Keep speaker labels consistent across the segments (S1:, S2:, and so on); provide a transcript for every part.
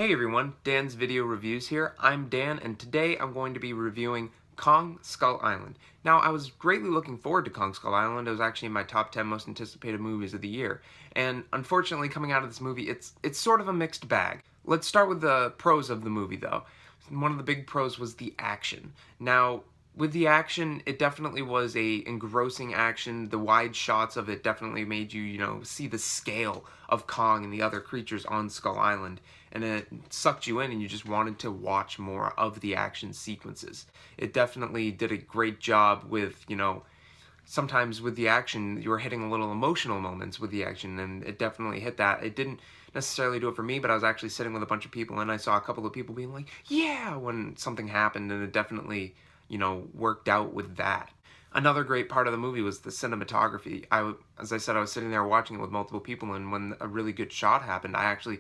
S1: Hey everyone, Dan's Video Reviews here. I'm Dan, and today I'm going to be reviewing Kong Skull Island. Now, I was greatly looking forward to Kong Skull Island. It was actually in my top 10 most anticipated movies of the year. And unfortunately, coming out of this movie, it's sort of a mixed bag. Let's start with the pros of the movie, though. One of the big pros was the action. Now, with the action, it definitely was a engrossing action. The wide shots of it definitely made you, see the scale of Kong and the other creatures on Skull Island. And it sucked you in and you just wanted to watch more of the action sequences. It definitely did a great job with, sometimes with the action, you were hitting a little emotional moments with the action, and it definitely hit that. It didn't necessarily do it for me, but I was actually sitting with a bunch of people, and I saw a couple of people being like, yeah, when something happened, and it definitely, worked out with that. Another great part of the movie was the cinematography. As I said, I was sitting there watching it with multiple people, and when a really good shot happened, I actually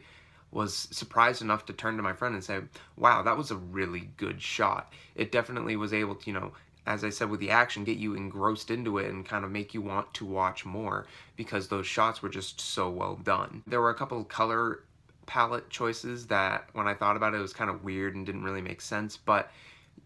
S1: was surprised enough to turn to my friend and say, wow, that was a really good shot. It definitely was able to, as I said with the action, get you engrossed into it and kind of make you want to watch more because those shots were just so well done. There were a couple of color palette choices that when I thought about it, it was kind of weird and didn't really make sense, but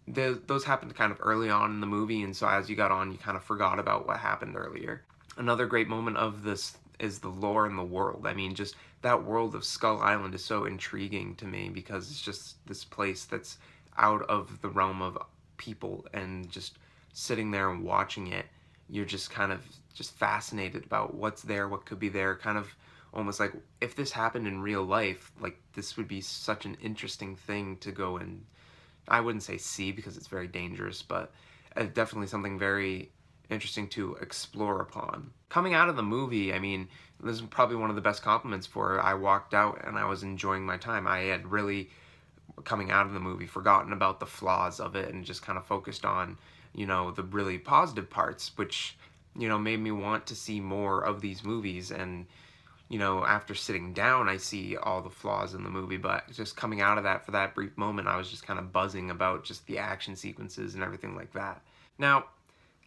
S1: those happened kind of early on in the movie, and so as you got on, you kind of forgot about what happened earlier. Another great moment of this is the lore in the world. I mean, just that world of Skull Island is so intriguing to me because it's just this place that's out of the realm of people, and just sitting there and watching it, you're just kind of just fascinated about what's there, what could be there, kind of almost like if this happened in real life, like this would be such an interesting thing to go and, I wouldn't say see because it's very dangerous, but definitely something very interesting to explore upon. Coming out of the movie, I mean, this is probably one of the best compliments for it. I walked out and I was enjoying my time. I had really, coming out of the movie, forgotten about the flaws of it and just kind of focused on, the really positive parts, which, made me want to see more of these movies. And after sitting down, I see all the flaws in the movie, but just coming out of that for that brief moment, I was just kind of buzzing about just the action sequences and everything like that. Now,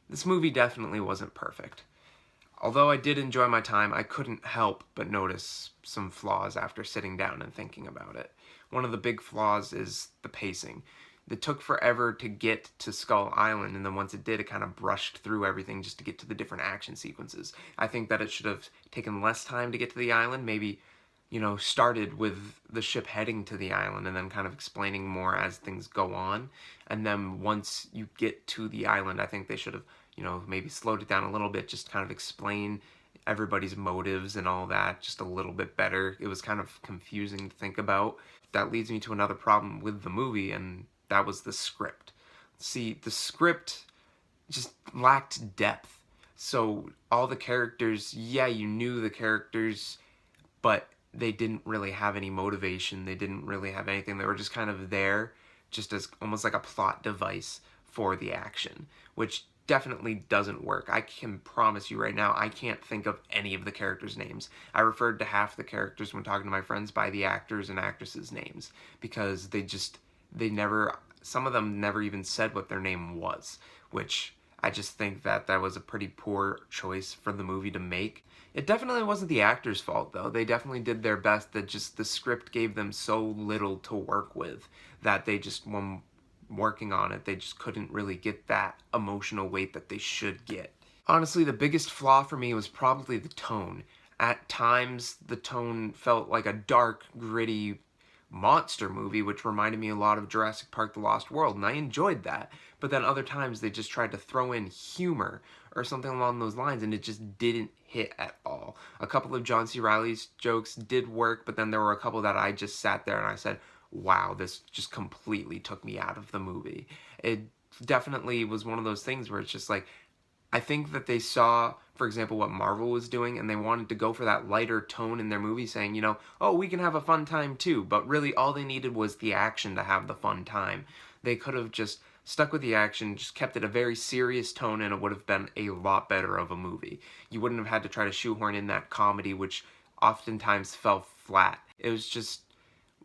S1: this movie definitely wasn't perfect. Although I did enjoy my time, I couldn't help but notice some flaws after sitting down and thinking about it. One of the big flaws is the pacing. It took forever to get to Skull Island, and then once it did, it kind of brushed through everything just to get to the different action sequences. I think that it should have taken less time to get to the island, maybe, started with the ship heading to the island and then kind of explaining more as things go on. And then once you get to the island, I think they should have, maybe slowed it down a little bit, just kind of explain everybody's motives and all that just a little bit better. It was kind of confusing to think about. That leads me to another problem with the movie, and that was the script. See, the script just lacked depth. So all the characters, yeah, you knew the characters, but they didn't really have any motivation. They didn't really have anything. They were just kind of there just as almost like a plot device for the action, which definitely doesn't work. I can promise you right now, I can't think of any of the characters' names. I referred to half the characters when talking to my friends by the actors and actresses' names because they never, some of them never even said what their name was, which I just think that that was a pretty poor choice for the movie to make. It definitely wasn't the actors' fault, though. They definitely did their best. That just the script gave them so little to work with that they just, when working on it, they just couldn't really get that emotional weight that they should get. Honestly, the biggest flaw for me was probably the tone. At times, the tone felt like a dark, gritty monster movie, which reminded me a lot of Jurassic Park: The Lost World, and I enjoyed that. But then other times they just tried to throw in humor or something along those lines, and it just didn't hit at all. A couple of John C. Reilly's jokes did work, but then there were a couple that I just sat there and I said, wow, this just completely took me out of the movie. It definitely was one of those things where it's just like, I think that they saw, for example, what Marvel was doing, and they wanted to go for that lighter tone in their movie, saying, oh, we can have a fun time too, but really all they needed was the action to have the fun time. They could have just stuck with the action, just kept it a very serious tone, and it would have been a lot better of a movie. You wouldn't have had to try to shoehorn in that comedy, which oftentimes fell flat. It was just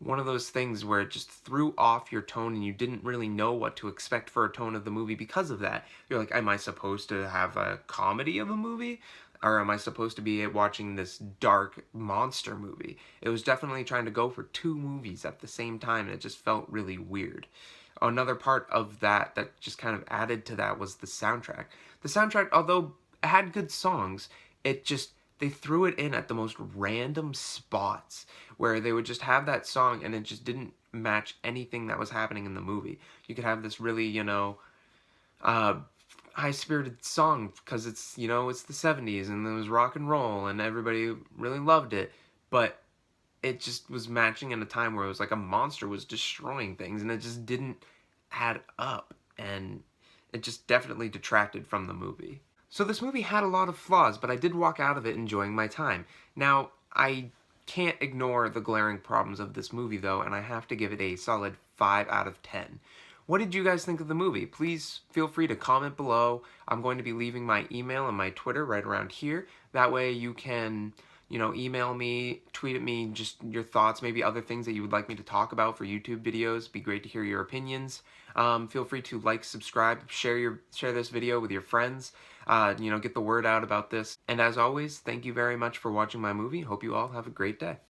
S1: one of those things where it just threw off your tone and you didn't really know what to expect for a tone of the movie because of that. You're like, am I supposed to have a comedy of a movie? or am I supposed to be watching this dark monster movie? It was definitely trying to go for two movies at the same time, and it just felt really weird. Another part of that just kind of added to that was the soundtrack. The soundtrack, although it had good songs, it just they threw it in at the most random spots where they would just have that song and it just didn't match anything that was happening in the movie. You could have this really, uh, high-spirited song because it's the 70s and there was rock and roll and everybody really loved it, but it just was matching in a time where it was like a monster was destroying things and it just didn't add up, and it just definitely detracted from the movie. So this movie had a lot of flaws, but I did walk out of it enjoying my time. Now, I can't ignore the glaring problems of this movie though, and I have to give it a solid 5 out of 10. What did you guys think of the movie? Please feel free to comment below. I'm going to be leaving my email and my Twitter right around here. That way you can, email me, tweet at me, just your thoughts, maybe other things that you would like me to talk about for YouTube videos. It'd be great to hear your opinions. Feel free to like, subscribe, share this video with your friends. Get the word out about this. And as always, thank you very much for watching my movie. Hope you all have a great day.